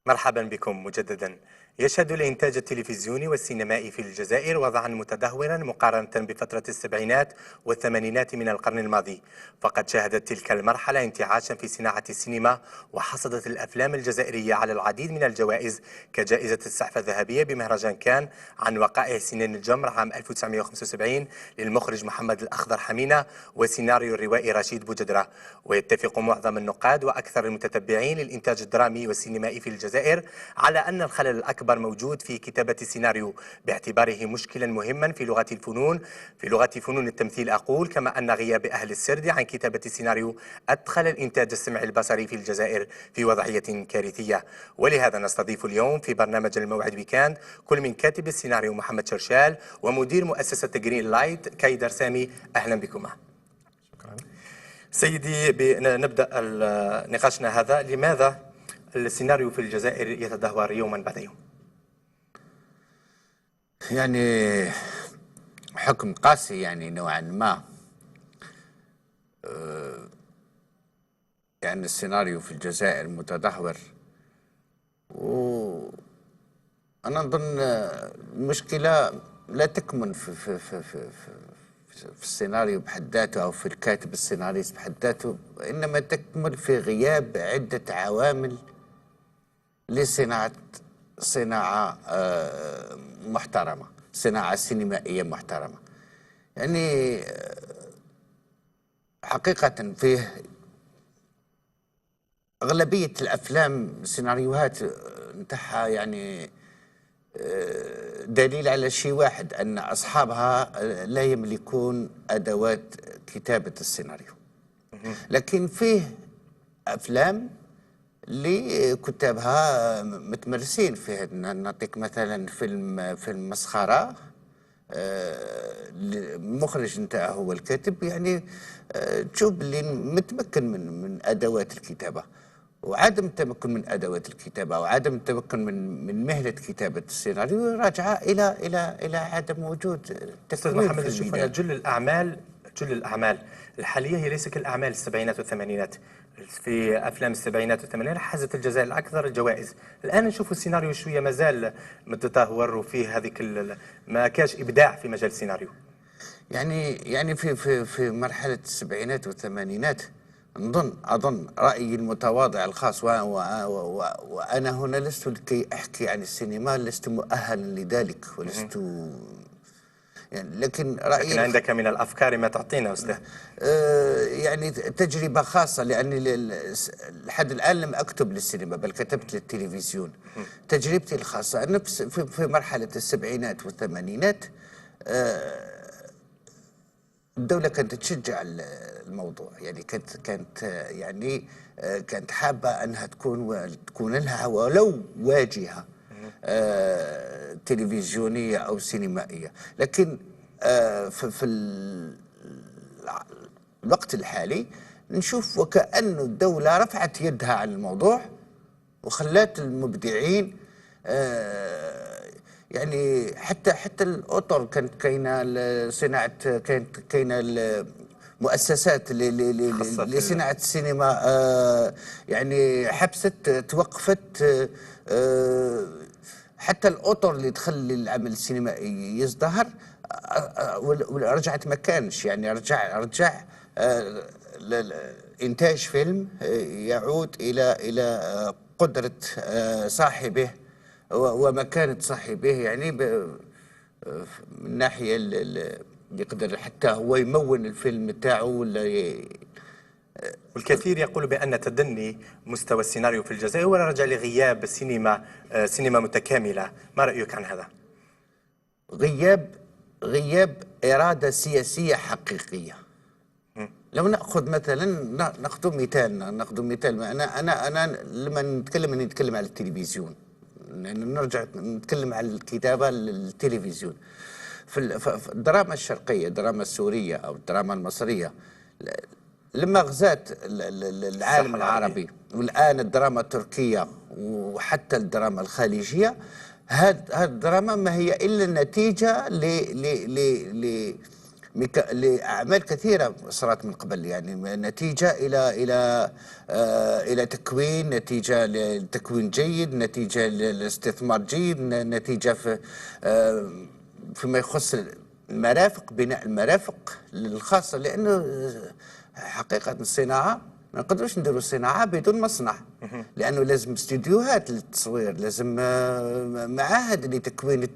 مرحبا بكم مجددا. يشهد الإنتاج التلفزيوني والسينمائي في الجزائر وضعا متدهورا مقارنة بفترة السبعينات والثمانينات من القرن الماضي، فقد شهدت تلك المرحلة انتعاشا في صناعة السينما، وحصدت الأفلام الجزائرية على العديد من الجوائز كجائزة السعفة الذهبية بمهرجان كان عن وقائع سنين الجمر عام 1975 للمخرج محمد الأخضر حمينة وسيناريو الروائي رشيد بوجدرة. ويتفق معظم النقاد وأكثر المتتبعين للإنتاج الدرامي والسينمائي في الجزائر على أن الخلل الأكبر موجود في كتابة السيناريو، باعتباره مشكلا مهما في لغة فنون التمثيل أقول، كما أن غياب أهل السرد عن كتابة السيناريو أدخل الإنتاج السمعي البصري في الجزائر في وضعية كارثية. ولهذا نستضيف اليوم في برنامج الموعد ويكاند كل من كاتب السيناريو محمد شرشال ومدير مؤسسة جرين لايت كايدر سامي. أهلا بكما. سيدي، نبدأ نقاشنا هذا. لماذا السيناريو في الجزائر يتدهور يوما بعد يوم؟ يعني حكم قاسي يعني نوعا ما. يعني السيناريو في الجزائر متدهور، وأنا أظن المشكلة لا تكمن في السيناريو بحد ذاته أو في الكاتب السيناريست بحد ذاته، إنما تكمن في غياب عدة عوامل صناعة محترمة، صناعة سينمائية محترمة. يعني حقيقة فيه أغلبية الأفلام سيناريوهات نتاعها يعني دليل على شيء واحد، أن أصحابها لا يملكون أدوات كتابة السيناريو. لكن فيه أفلام اللي كتابها متمرسين فيه. نعطيك مثلا فيلم مسخرة، المخرج نتاعه هو الكاتب، يعني تشوف اللي متمكن من ادوات الكتابه. وعدم التمكن من ادوات الكتابه وعدم التمكن من مهنه كتابه السيناريو راجعه الى عدم وجود أستاذ تكوين محمد، في نشوف أن البدايه. جل الأعمال الحالية هي ليست كالأعمال السبعينات والثمانينات. في أفلام السبعينات والثمانينات حازت الجزائر أكثر الجوائز. الآن نشوف السيناريو شوية مازال متدهور، وفيه هذيك ما كاش إبداع في مجال السيناريو. يعني في مرحله السبعينات والثمانينات أظن رأيي المتواضع الخاص، وأنا هنا لست لكي أحكي عن السينما، لست مؤهلا لذلك ولست يعني، لكن رأيي لكن عندك من الأفكار ما تعطينا أستاذ. يعني تجربة خاصة، لأني لحد الآن لم أكتب للسينما بل كتبت للتلفزيون. تجربتي الخاصة أن في مرحلة السبعينات والثمانينات الدولة كانت تشجع الموضوع، يعني كانت يعني كانت حابة أنها تكون لها ولو واجهة تلفزيونية أو سينمائية. لكن في الوقت الحالي نشوف وكأن الدولة رفعت يدها عن الموضوع وخلات المبدعين يعني حتى الأطر كانت كاينه صناعه، كانت كاينه المؤسسات لصناعه السينما، يعني حبست، توقفت. حتى الأطر اللي تخلي العمل السينمائي يزدهر ورجعت ما كانش، يعني رجع إنتاج فيلم يعود إلى قدرة صاحبه ومكانة صاحبه، يعني من ناحية يقدر حتى هو يمون الفيلم تاعه ولا والكثير يقول بأن تدني مستوى السيناريو في الجزائر هو رجع لغياب سينما متكاملة. ما رأيك عن هذا؟ غياب إرادة سياسية حقيقية. لو ناخذ مثلا، ناخذ مثال. انا لما نتكلم على التلفزيون، يعني نرجع نتكلم على الكتابه للتلفزيون. في الدراما الشرقيه، الدراما السوريه او الدراما المصريه، لما غزات العالم العربي، والان الدراما التركيه وحتى الدراما الخليجيه، هذه الدراما ما هي الا نتيجه لأعمال كثيرة صارت من قبل، يعني نتيجة إلى تكوين، نتيجة لتكوين جيد، نتيجة لاستثمار جيد، نتيجة فيما يخص المرافق، بناء المرافق الخاصة، لأنه حقيقة الصناعة ما نقدروش نديروا صناعة بدون مصنع، لأنه لازم استديوهات للتصوير، لازم معاهد لتكوين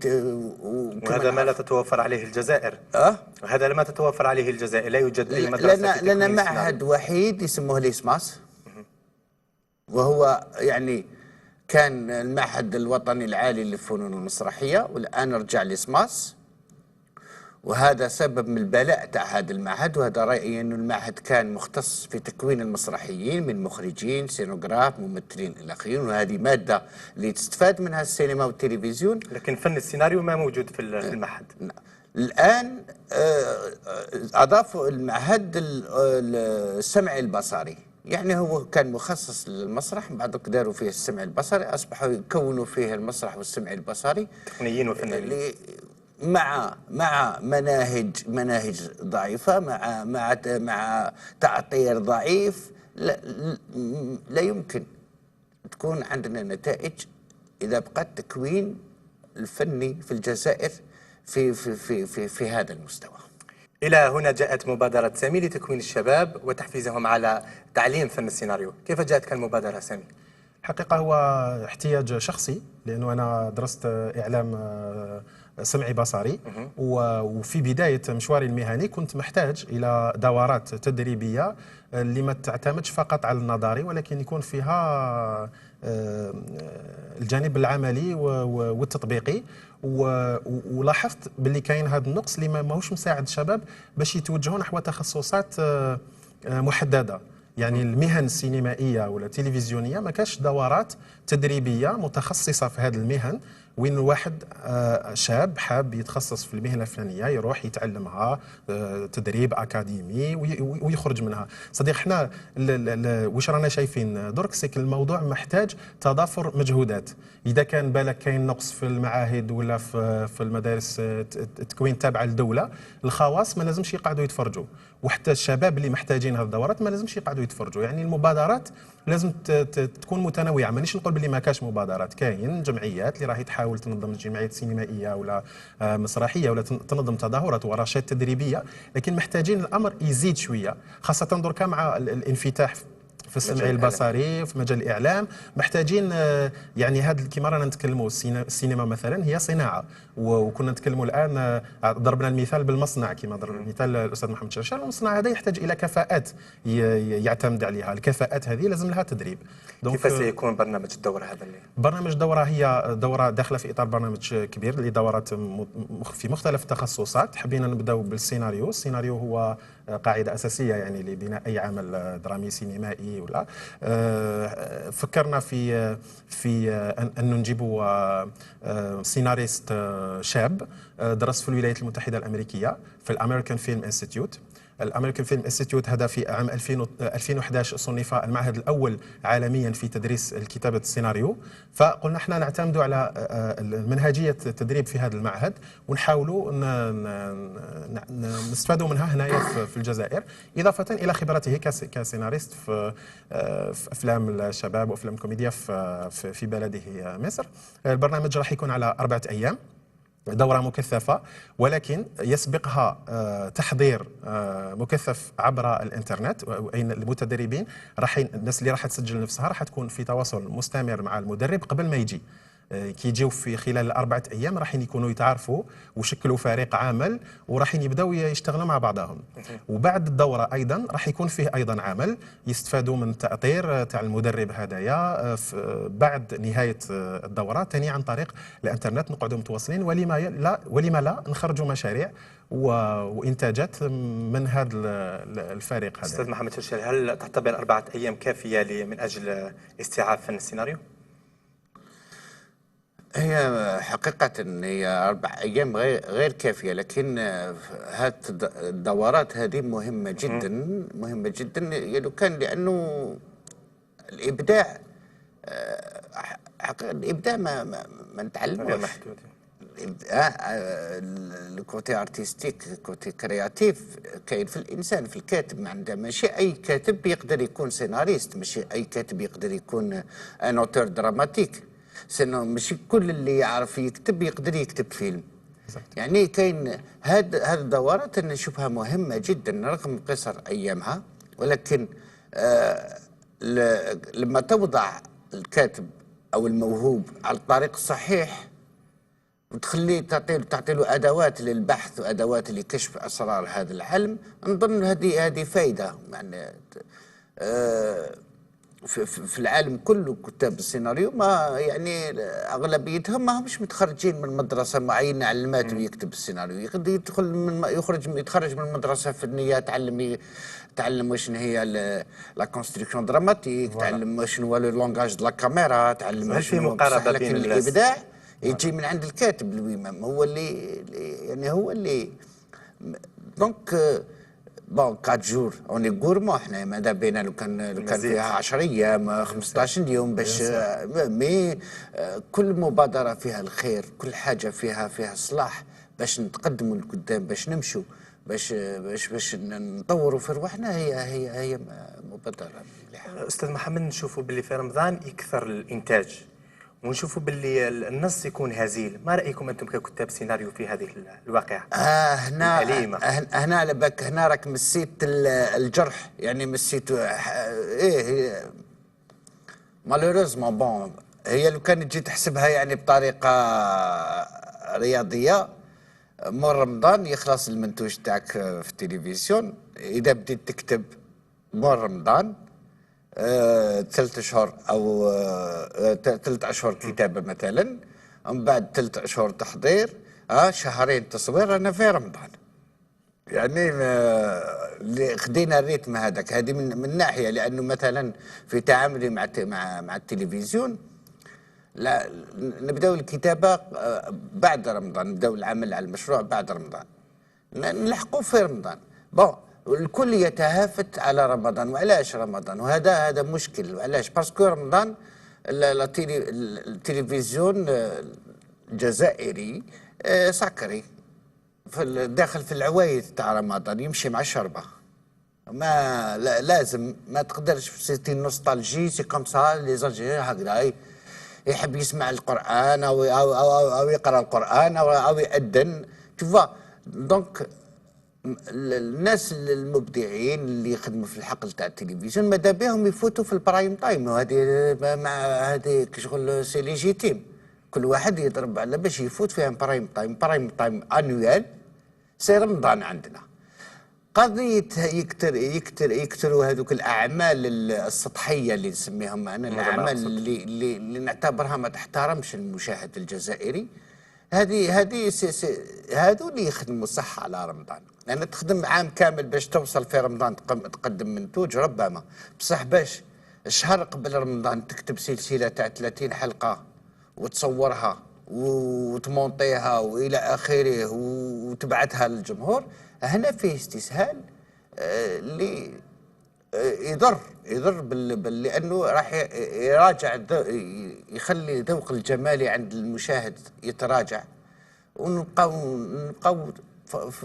وهذا ما لا تتوفر عليه الجزائر. أه؟ هذا ما تتوفر عليه الجزائر، لا يوجد أي مدرسة في لنا تكوين السيناريو. معهد وحيد يسموه ليسماس، وهو يعني كان المعهد الوطني العالي للفنون المسرحية، والآن رجع ليسماس، وهذا سبب من البلاء تاع هذا المعهد. وهذا رأيي أنه المعهد كان مختص في تكوين المسرحيين من مخرجين، سينوغراف، ممثلين إلى آخره، وهذه مادة اللي تستفاد منها السينما والتلفزيون. لكن فن السيناريو ما موجود في المعهد. الآن أضافوا المعهد السمعي البصري، يعني هو كان مخصص للمسرح، بعد داروا فيه السمع البصري، أصبحوا يكونوا فيه المسرح والسمع البصري تقنيين وفنانين، مع مناهج ضعيفة، مع تعطير ضعيف. لا يمكن تكون عندنا نتائج إذا بقى التكوين الفني في الجزائر في هذا المستوى. إلى هنا جاءت مبادرة سامي لتكوين الشباب وتحفيزهم على تعليم فن السيناريو. كيف جاءتك المبادرة سامي؟ الحقيقة هو احتياج شخصي، لأنه أنا درست إعلام سمعي بصري، وفي بداية مشواري المهني كنت محتاج إلى دورات تدريبية اللي ما تعتمدش فقط على النظري، ولكن يكون فيها الجانب العملي والتطبيقي. ولاحظت باللي كاين هذا النقص اللي ماهوش مساعد الشباب باش يتوجهوا نحو تخصصات محددة. يعني المهن السينمائية ولا التلفزيونية ما كاش دورات تدريبية متخصصة في هذه المهن، وين الواحد شاب حاب يتخصص في المهنة الفلانية يروح يتعلمها تدريب أكاديمي ويخرج منها. صديق احنا واش رانا شايفين درك سيك الموضوع محتاج تضافر مجهودات. إذا كان بالك كاين نقص في المعاهد ولا في المدارس التكوين تابعة للدولة، الخواص ما لازمش يقعدوا يتفرجوا، وحتى الشباب اللي محتاجين هذه الدورات ما لازمش يقعدوا يتفرجوا. يعني المبادرات لازم تكون متنوعه، مانيش نقول باللي ما كاش مبادرات، كاين جمعيات اللي راهي تحاول تنظم جمعيات سينمائيه ولا مسرحيه ولا تنظم تظاهرات ورشات تدريبيه، لكن محتاجين الامر يزيد شويه، خاصه دركا مع الانفتاح في السمعي البصري في مجال الاعلام. محتاجين يعني هذا كيما رانا نتكلموا السينما مثلا هي صناعه، وكنا نتكلموا الان ضربنا المثال بالمصنع كما ضرب المثال الاستاذ محمد شرشال. المصنع هذا يحتاج الى كفاءات يعتمد عليها، الكفاءات هذه لازم لها تدريب. كيف سيكون برنامج الدوره هذا اللي؟ برنامج الدوره هي دوره داخله في اطار برنامج كبير لدورات في مختلف التخصصات. حبينا نبداو بالسيناريو. السيناريو هو قاعده اساسيه يعني لبناء اي عمل درامي سينمائي ولا. فكرنا في ان نجيبوا سيناريست شاب درس في الولايات المتحده الامريكيه في الامريكان فيلم انستيتيوت. الامريكان فيلم انستيتيوت هذا في عام 2011 صنف المعهد الاول عالميا في تدريس كتابه السيناريو. فقلنا احنا نعتمد على منهجيه التدريب في هذا المعهد، ونحاولوا نستفادوا منها هنايا في الجزائر، اضافه الى خبرته كسيناريست في افلام الشباب وافلام الكوميديا في بلده مصر. البرنامج راح يكون على 4 أيام، دورة مكثفة، ولكن يسبقها تحضير مكثف عبر الانترنت. وأين المتدربين الناس اللي راح تسجل نفسها راح تكون في تواصل مستمر مع المدرب قبل ما يجي. كي يجيو في خلال 4 أيام راح يكونوا يتعرفوا وشكلوا فريق عمل وراح يبداو يشتغلوا مع بعضهم. وبعد الدورة أيضا راح يكون فيه أيضا عمل يستفادوا من التأطير تاع المدرب هدايا بعد نهاية الدورة ثاني عن طريق الانترنت، نقعدوا متواصلين. ولما لا نخرجوا مشاريع وإنتاجات من هذا الفريق هذا. أستاذ محمد شرشال، هل تعتبر 4 أيام كافية من أجل استيعاب فن السيناريو؟ هي حقيقة هي 4 أيام غير كافية، لكن هذه الدورات هذه مهمة جدا، مهمة جدا. يعني كان لأنه الإبداع حقيقة الإبداع ما نتعلموش. الكوتي ارتستيك، الكوتي كرياتيف كاين في الانسان، في الكاتب. ما عنده ماشي اي كاتب يقدر يكون سيناريست، ماشي اي كاتب يقدر يكون ان اوتور دراماتيك، سينو ماشي كل اللي يعرف يكتب يقدر يكتب فيلم. يعني كاين هذه الدورات انا نشوفها مهمه جدا رغم قصر ايامها، ولكن لما توضع الكاتب او الموهوب على الطريق الصحيح وتخليه تعطي له ادوات للبحث وادوات لكشف اسرار هذا العلم، نظن هذه فائده. يعني في العالم كله كتاب السيناريو ما يعني اغلبيتهم ما همش متخرجين من مدرسه معينه علمته يكتب السيناريو، يقدر يدخل من يتخرج من مدرسه فنيه، تعلم واش هي لا كونستركسيون دراماتيك، تعلم شنو هو لو لونغاج دو لا كاميرا، تعلم هل في شنو مقاربه لكن بين الابداع يجي من عند الكاتب الويمام، هو اللي دونك بون 4 جور اوني غورمون، احنا ماذا بينا لو كان فيها 10 ايام 15 يوم باش مي كل مبادره فيها الخير، كل حاجه فيها الصلاح باش نتقدموا لقدام، باش نمشوا، باش نطوروا في رواحنا. هي مبادره مليحه. استاذ محمد، نشوفوا باللي في رمضان يكثر الانتاج، ونشوفوا باللي النص يكون هزيل. ما رايكم انتم ككتاب سيناريو في هذه الواقعه الاليمه؟ هنا على بالك، هنا راك مسيت الجرح، يعني مسيت ايه مالوريزمون. بون هي لو كانت تجي تحسبها يعني بطريقه رياضيه، مور رمضان يخلص المنتوج تاعك في التلفزيون، اذا بديت تكتب مور رمضان 3 اشهر او 3 اشهر كتابه مثلا، ومن بعد 3 اشهر تحضير، شهرين تصوير، انا في رمضان. يعني اللي خدينا الريتم هذاك، هذه من ناحيه، لانه مثلا في تعاملي مع التلفزيون، لا نبداو الكتابه بعد رمضان، نبداو العمل على المشروع بعد رمضان، نلحقوا في رمضان. بون الكل يتهافت على رمضان، وعلاش رمضان؟ وهذا مشكل. وعلاش؟ باسكو رمضان التلفزيون الجزائري سكري، داخل في العوايد تاع رمضان، يمشي مع الشربه. ما لازم ما تقدرش، سيتي نوستالجي، سي كوم سا لي زالجيريان هكذا، يحب يسمع القران او يقرا القران او يأذن، تشوف. دونك الناس المبدعين اللي يخدموا في الحقل تاع التلفزيون ماذا بهم يفوتوا في البرايم تايم، وهذه مع هذه كشغل سي ليجيتيم، كل واحد يضرب على باش يفوت فيها برايم تايم انويال. سي رمضان عندنا قضيه يكتروا هذوك الاعمال السطحيه اللي نسميهم انا، الاعمال اللي نعتبرها ما تحترمش المشاهد الجزائري. هذه هذو اللي يخدموا صح على رمضان، لان تخدم عام كامل باش توصل في رمضان تقدم منتوج ربما، بصح باش الشهر قبل رمضان تكتب سلسله تاع 30 حلقه وتصورها وتمونطيها والى اخره وتبعثها للجمهور، هنا فيه استسهال اللي يضر لانه راح يراجع، يخلي ذوق الجمالي عند المشاهد يتراجع، ونبقاو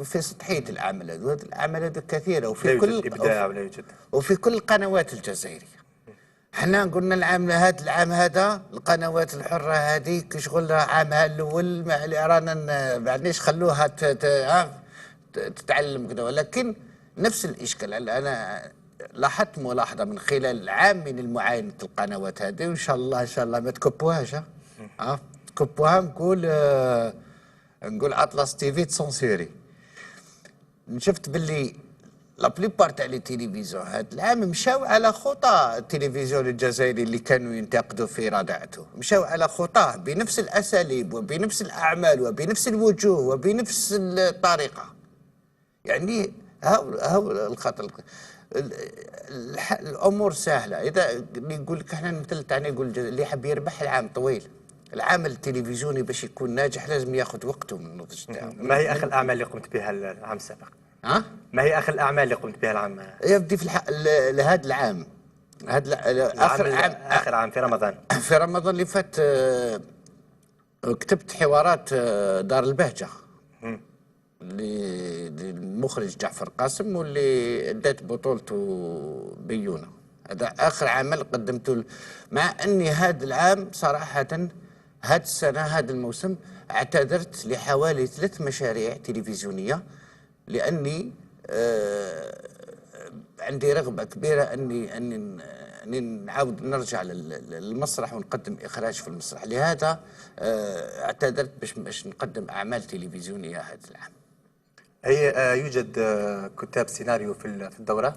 في سطحيه الاعمال هذو. هذه الاعمال هذو كثيره، وفي كل ابداع ولا يوجد، وفي كل القنوات الجزائريه. احنا قلنا العام هذا القنوات الحره هذه كشغل عامها الاول رانا بعدنيش خلوها تتعلم كذا، ولكن نفس الاشكال. انا لاحظت ملاحظه من خلال العام من معاينه القنوات هذه، وان شاء الله ما تكبوهاش، تكبوها. نقول اطلس تي في تسونسيري. شفت باللي لا بليبار تاع لي تيليفزيون هذا العام مشاو على خطى التلفزيون الجزائري اللي كانوا ينتقدوا في ردعته، مشاو على خطاه بنفس الاساليب وبنفس الاعمال وبنفس الوجوه وبنفس الطريقه. يعني هاو الخطر. الامور سهله. اذا يقول لك احنا المثل تاعنا يقول اللي يحب يربح العام طويل، العمل التلفزيوني باش يكون ناجح لازم ياخذ وقته من النضج تاعو. ما هي اخر الاعمال اللي قمت بها العام السابق؟ ما هي اخر الاعمال اللي قمت بها العام؟ يبدي في لهذا العام، اخر عام في رمضان. في رمضان اللي فات كتبت حوارات دار البهجة للمخرج جعفر قاسم، واللي ادت بطولته بيونة. هذا آخر عمل قدمته مع أني هذا العام صراحة، هذه السنة هذا الموسم اعتذرت لحوالي 3 مشاريع تلفزيونية، لأني عندي رغبة كبيرة أني نعاود نرجع للمسرح ونقدم إخراج في المسرح. لهذا اعتذرت باش نقدم أعمال تلفزيونية هذا العام. أي يوجد كتاب سيناريو في الدورة؟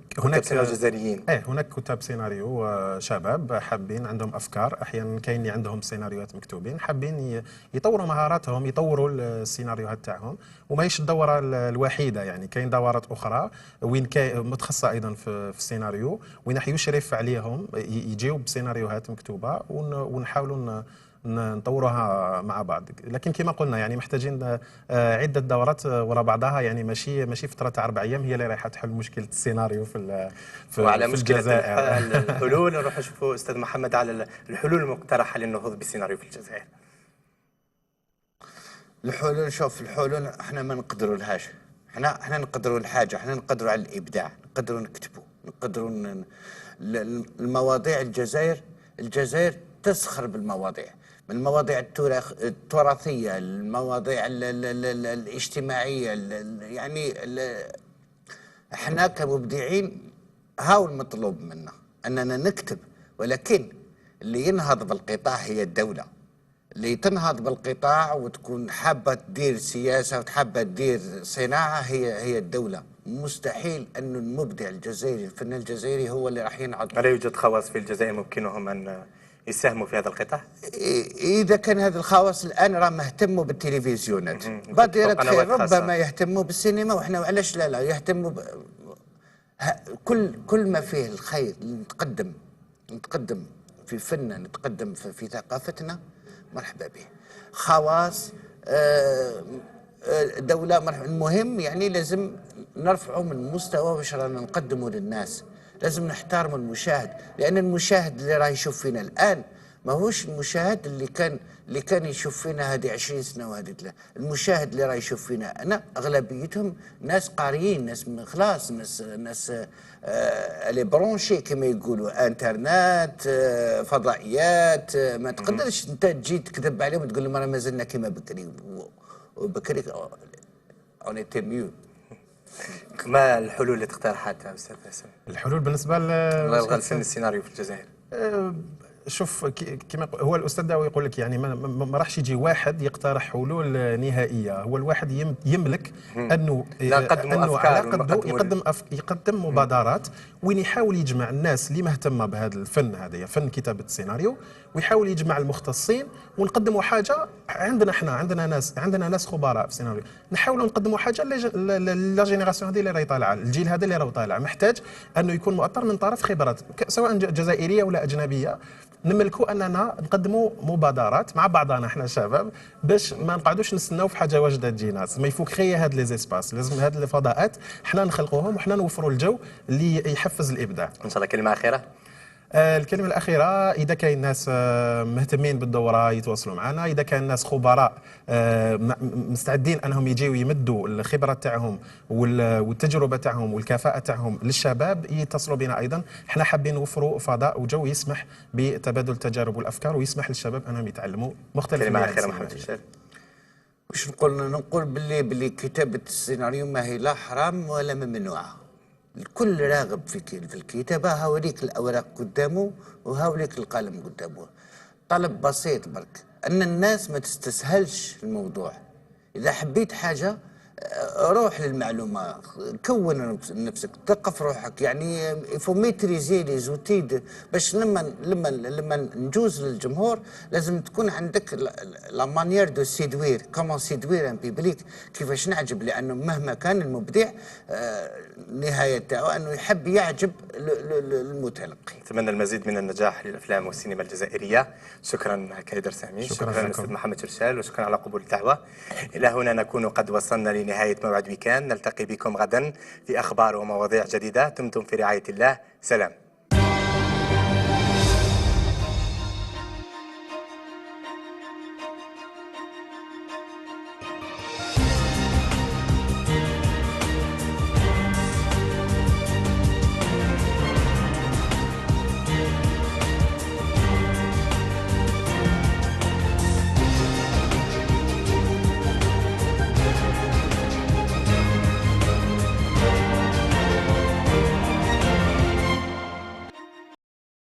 كتاب سيناريو جزائريين؟ هناك كتاب سيناريو شباب حابين، عندهم افكار، احيانا كاين اللي عندهم سيناريوهات مكتوبين حابين يطوروا مهاراتهم، يطوروا السيناريوهات تاعهم. وماهيش الدوره الوحيده، يعني كاين دورات اخرى وين متخصصه ايضا في السيناريو، وين يشرف عليهم يجيو بسيناريوهات مكتوبه ونحاولوا نطوروها مع بعض. لكن كما قلنا يعني محتاجين عده دورات وراء بعضها، يعني ماشي فتره تاع 4 ايام هي اللي رايحه تحل مشكله السيناريو وعلى في مشكلة الجزائر. الحلول نروح نشوفوا استاذ محمد على الحلول المقترحه للنهوض بالسيناريو في الجزائر. الحلول، شوف الحلول احنا ما نقدروا لهاش. احنا نقدروا الحاجه، احنا نقدروا على الابداع، نقدروا نكتبوا، نقدروا المواضيع. الجزائر تسخر بالمواضيع، من المواضيع التراثيه، المواضيع الاجتماعيه، يعني احنا كمبدعين هاو المطلوب منا اننا نكتب، ولكن اللي ينهض بالقطاع هي الدوله. اللي تنهض بالقطاع وتكون حابه تدير سياسه وتحابه تدير صناعه هي الدوله. مستحيل انه المبدع الجزائري، الفنان الجزائري هو اللي راح ينهض. ألا يوجد خواص في الجزائر ممكنهم ان يساهموا في هذا القطاع؟ اذا كان هذا الخواص الان راه مهتموا بالتلفزيونات، بادرة خير ربما يهتموا بالسينما، وإحنا علاش لا يهتموا كل ما فيه الخير. نتقدم في فننا، نتقدم في ثقافتنا، مرحبا به. خواص دولة مرحبا. المهم يعني لازم نرفعوا من المستوى واش رانا نقدموا للناس. لازم نحترموا المشاهد، لأن المشاهد اللي راه يشوف فينا الآن ماهوش المشاهد اللي كان يشوف فينا هذه 20 سنة وهذه لا. المشاهد اللي راه يشوف فينا أنا أغلبيتهم ناس قاريين، ناس خلاص، ناس اللي برونشي كما يقولوا، انترنت، فضائيات. ما تقدرش انت تجي تكذب عليهم وتقول لهم راه مازلنا كما بكري اون ايتي ميو. ما الحلول اللي تقترحها استاذ باسم؟ الحلول بالنسبه لإلغاء الفن السيناريو في الجزائر؟ شوف كما هو الاستاذ داوي يقول لك، يعني ما راحش يجي واحد يقترح حلول نهائيه. هو الواحد يملك انه على قده يقدم مبادرات وين يحاول يجمع الناس اللي مهتمه بهذا الفن، هذا فن كتابه السيناريو، ويحاول يجمع المختصين ونقدموا حاجه. عندنا ناس خبراء في السيناريو، نحاولوا نقدموا حاجه لا جينيراسيون هذه اللي راهي طالعه، الجيل هذا اللي راه طالع محتاج انه يكون مؤطر من طرف خبرات سواء جزائريه ولا اجنبيه. نملكوا اننا نقدموا مبادرات مع بعضنا احنا شباب، باش ما نقعدوش نستناو في حاجه واجده تجينا. ما يفوك خي هاد لي زيسباس، لازم هاد الفضاءات احنا نخلقوهم وحنا نوفروا الجو اللي يحفز الابداع. ان شاء الله. كلمه اخيره. الكلمة الأخيرة، إذا كاين ناس مهتمين بالدورة يتواصلوا معنا، إذا كان ناس خبراء مستعدين أنهم يجيوا يمدوا الخبرة تاعهم والتجربة تاعهم والكفاءة تاعهم للشباب يتصلوا بنا أيضا. احنا حابين نوفروا فضاء وجو يسمح بتبادل التجارب والأفكار ويسمح للشباب أنهم يتعلموا مختلف. كلمة أخيرة محمد فشال. واش نقول باللي كتابة السيناريو ما هي لا حرام ولا ممنوعة. الكل راغب في الكتابة. هاوليك الأوراق قدامه وهاوليك القلم قدامه. طلب بسيط برك، أن الناس ما تستسهلش الموضوع. إذا حبيت حاجة روح للمعلومة، كون نفسك، ثقف روحك. يعني يفو ميتريزي لي زوتيد باش لما نجوز للجمهور لازم تكون عندك لا مانيير دو سيدوير، كومون سيدوير ان بيبليك، كيفاش نعجب. لانه مهما كان المبدع النهايه تاعو انه يحب يعجب المتلقي. نتمنى المزيد من النجاح للافلام والسينما الجزائريه. شكرا كايدر سامي، شكرا استاذ محمد شرشال، وشكرا على قبول الدعوه. الى هنا نكون قد وصلنا لنهايه موعد ويكان. نلتقي بكم غدا في اخبار ومواضيع جديده. دمتم في رعايه الله. سلام.